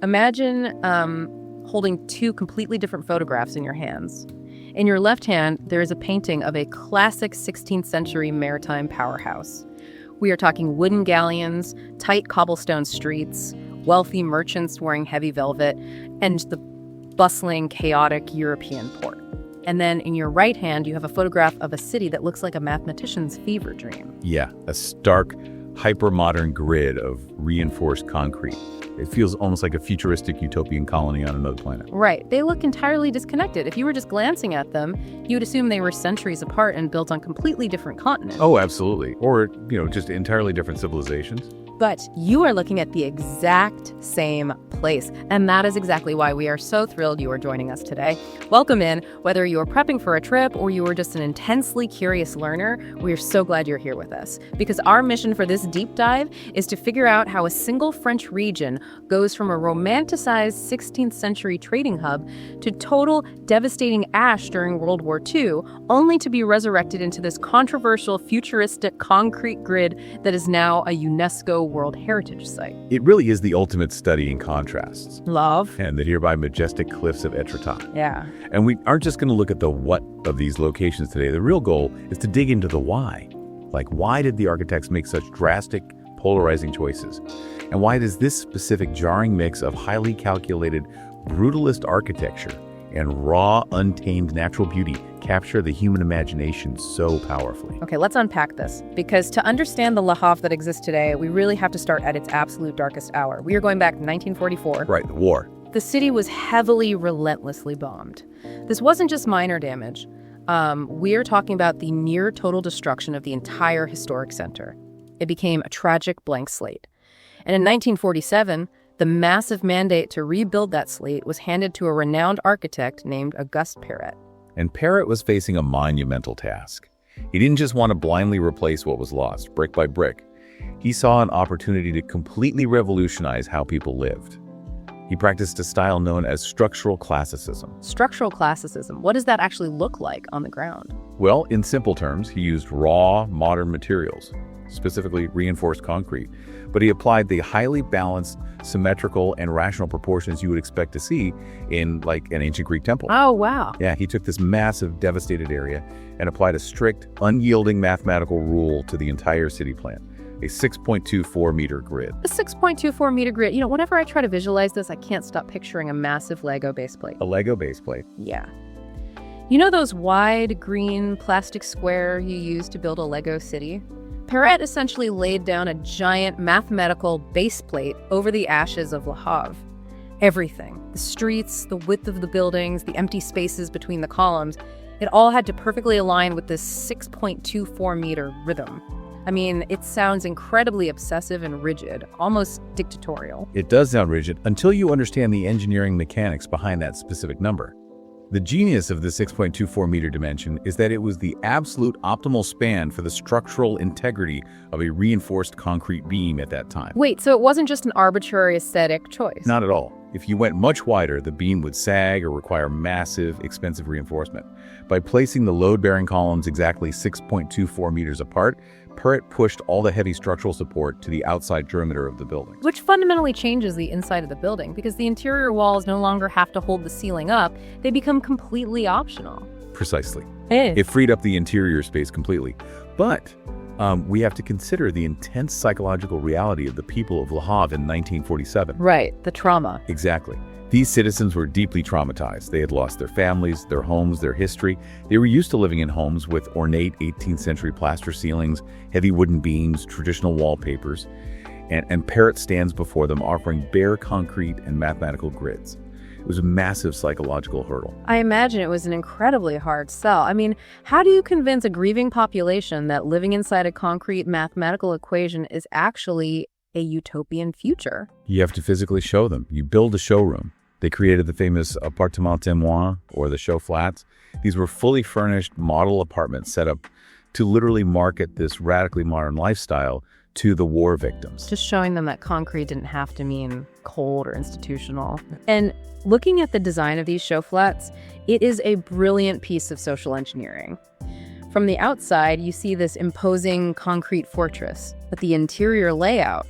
Imagine holding two completely different photographs in your hands. In your left hand, there is a painting of a classic 16th century maritime powerhouse. We are talking wooden galleons, tight cobblestone streets, wealthy merchants wearing heavy velvet, and the bustling, chaotic European port. And then in your right hand, you have a photograph of a city that looks like a mathematician's fever dream. Yeah, a stark, hyper-modern grid of reinforced concrete. It feels almost like a futuristic utopian colony on another planet. Right. They look entirely disconnected. If you were just glancing at them, you would assume they were centuries apart and built on completely different continents. Oh, absolutely. Or, just entirely different civilizations. But you are looking at the exact same place. And that is exactly why we are so thrilled you are joining us today. Welcome in. Whether you are prepping for a trip or you are just an intensely curious learner, we are so glad you're here with us. Because our mission for this deep dive is to figure out how a single French region goes from a romanticized 16th century trading hub to total devastating ash during World War II, only to be resurrected into this controversial futuristic concrete grid that is now a UNESCO World Heritage Site. It really is the ultimate study in contrasts. Love. And the nearby majestic cliffs of Etretat. Yeah. And we aren't just going to look at the what of these locations today. The real goal is to dig into the why. Like, why did the architects make such drastic, polarizing choices? And why does this specific jarring mix of highly calculated, brutalist architecture and raw, untamed natural beauty capture the human imagination so powerfully? Okay, let's unpack this. Because to understand the Le Havre that exists today, we really have to start at its absolute darkest hour. We are going back to 1944. Right, the war. The city was heavily, relentlessly bombed. This wasn't just minor damage. We're talking about the near total destruction of the entire historic center. It became a tragic blank slate. And in 1947, the massive mandate to rebuild that slate was handed to a renowned architect named Auguste Perret. And Perret was facing a monumental task. He didn't just want to blindly replace what was lost, brick by brick. He saw an opportunity to completely revolutionize how people lived. He practiced a style known as structural classicism. Structural classicism, what does that actually look like on the ground? Well, in simple terms, he used raw, modern materials, specifically reinforced concrete, but he applied the highly balanced, symmetrical, and rational proportions you would expect to see in, like, an ancient Greek temple. Oh, wow. Yeah, he took this massive, devastated area and applied a strict, unyielding mathematical rule to the entire city plan, a 6.24-meter grid. A 6.24-meter grid. Whenever I try to visualize this, I can't stop picturing a massive Lego base plate. A Lego base plate? Yeah. Those wide, green plastic square you use to build a Lego city? Perret essentially laid down a giant mathematical base plate over the ashes of Le Havre. Everything, the streets, the width of the buildings, the empty spaces between the columns, it all had to perfectly align with this 6.24-meter rhythm. I mean, it sounds incredibly obsessive and rigid, almost dictatorial. It does sound rigid until you understand the engineering mechanics behind that specific number. The genius of the 6.24-meter dimension is that it was the absolute optimal span for the structural integrity of a reinforced concrete beam at that time. Wait, so it wasn't just an arbitrary aesthetic choice? Not at all. If you went much wider, the beam would sag or require massive, expensive reinforcement. By placing the load-bearing columns exactly 6.24 meters apart, Perret pushed all the heavy structural support to the outside perimeter of the building. Which fundamentally changes the inside of the building, because the interior walls no longer have to hold the ceiling up. They become completely optional. Precisely. Hey. It freed up the interior space completely. But we have to consider the intense psychological reality of the people of Le Havre in 1947. Right, the trauma. Exactly. These citizens were deeply traumatized. They had lost their families, their homes, their history. They were used to living in homes with ornate 18th century plaster ceilings, heavy wooden beams, traditional wallpapers, and Perret stands before them offering bare concrete and mathematical grids. It was a massive psychological hurdle. I imagine it was an incredibly hard sell. I mean, how do you convince a grieving population that living inside a concrete mathematical equation is actually a utopian future? You have to physically show them. You build a showroom. They created the famous appartements témoins, or the show flats. These were fully furnished model apartments set up to literally market this radically modern lifestyle to the war victims. Just showing them that concrete didn't have to mean cold or institutional. And looking at the design of these show flats, it is a brilliant piece of social engineering. From the outside, you see this imposing concrete fortress, but the interior layout,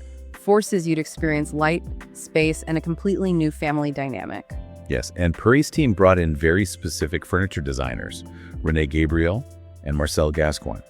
forces you to experience light, space, and a completely new family dynamic. Yes, and Perret's team brought in very specific furniture designers, René Gabriel and Marcel Gascoigne.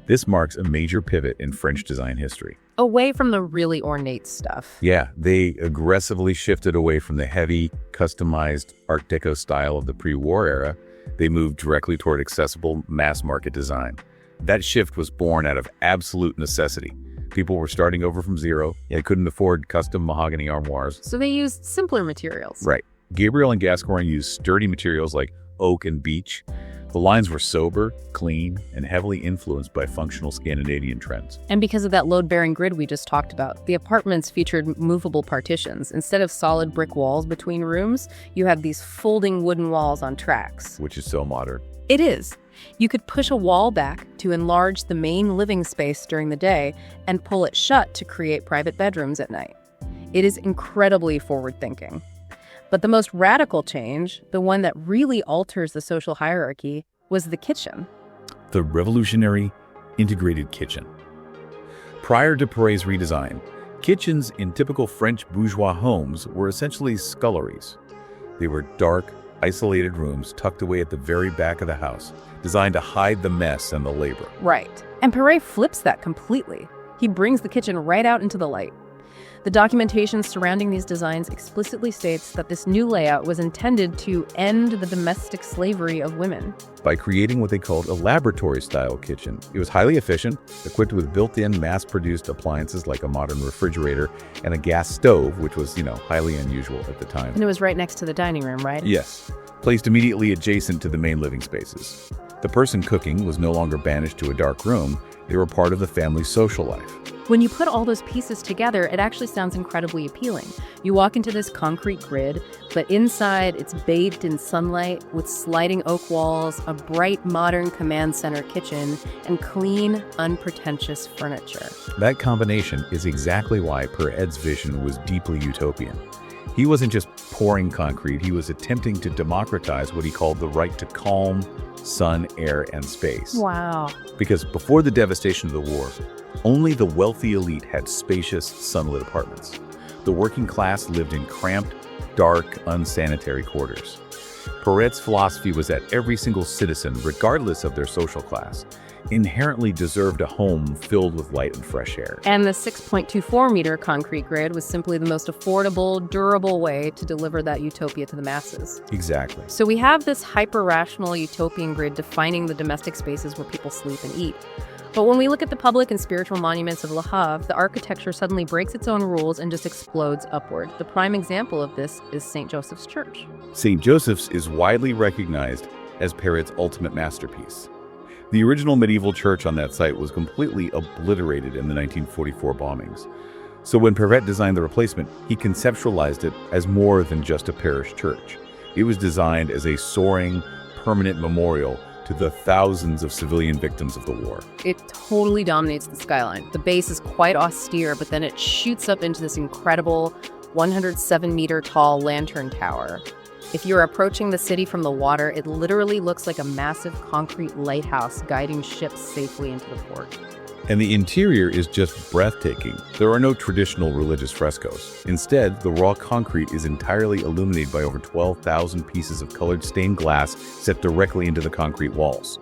This marks a major pivot in French design history. Away from the really ornate stuff. Yeah, they aggressively shifted away from the heavy, customized Art Deco style of the pre-war era. They moved directly toward accessible, mass-market design. That shift was born out of absolute necessity. People were starting over from zero. They couldn't afford custom mahogany armoires. So they used simpler materials. Right. Gabriel and Gascoigne used sturdy materials like oak and beech. The lines were sober, clean, and heavily influenced by functional Scandinavian trends. And because of that load-bearing grid we just talked about, the apartments featured movable partitions. Instead of solid brick walls between rooms, you have these folding wooden walls on tracks. Which is so modern. It is. You could push a wall back to enlarge the main living space during the day and pull it shut to create private bedrooms at night. It is incredibly forward-thinking. But the most radical change, the one that really alters the social hierarchy, was the kitchen. The revolutionary integrated kitchen. Prior to Perret's redesign, kitchens in typical French bourgeois homes were essentially sculleries. They were dark, isolated rooms tucked away at the very back of the house, designed to hide the mess and the labor. Right. And Perret flips that completely. He brings the kitchen right out into the light. The documentation surrounding these designs explicitly states that this new layout was intended to end the domestic slavery of women. By creating what they called a laboratory-style kitchen, it was highly efficient, equipped with built-in mass-produced appliances like a modern refrigerator and a gas stove, which was, highly unusual at the time. And it was right next to the dining room, right? Yes, placed immediately adjacent to the main living spaces. The person cooking was no longer banished to a dark room. They were part of the family's social life. When you put all those pieces together, it actually sounds incredibly appealing. You walk into this concrete grid, but inside it's bathed in sunlight with sliding oak walls, a bright modern command center kitchen, and clean, unpretentious furniture. That combination is exactly why Perret's vision was deeply utopian. He wasn't just pouring concrete, he was attempting to democratize what he called the right to calm, sun, air, and space. Wow. Because before the devastation of the war, only the wealthy elite had spacious, sunlit apartments. The working class lived in cramped, dark, unsanitary quarters. Perret's philosophy was that every single citizen, regardless of their social class, inherently deserved a home filled with light and fresh air. And the 6.24-meter concrete grid was simply the most affordable, durable way to deliver that utopia to the masses. Exactly. So we have this hyper-rational utopian grid defining the domestic spaces where people sleep and eat. But when we look at the public and spiritual monuments of Le Havre, the architecture suddenly breaks its own rules and just explodes upward. The prime example of this is St. Joseph's Church. St. Joseph's is widely recognized as Perret's ultimate masterpiece. The original medieval church on that site was completely obliterated in the 1944 bombings. So when Perret designed the replacement, he conceptualized it as more than just a parish church. It was designed as a soaring, permanent memorial to the thousands of civilian victims of the war. It totally dominates the skyline. The base is quite austere, but then it shoots up into this incredible 107-meter tall lantern tower. If you're approaching the city from the water, it literally looks like a massive concrete lighthouse guiding ships safely into the port. And the interior is just breathtaking. There are no traditional religious frescoes. Instead, the raw concrete is entirely illuminated by over 12,000 pieces of colored stained glass set directly into the concrete walls.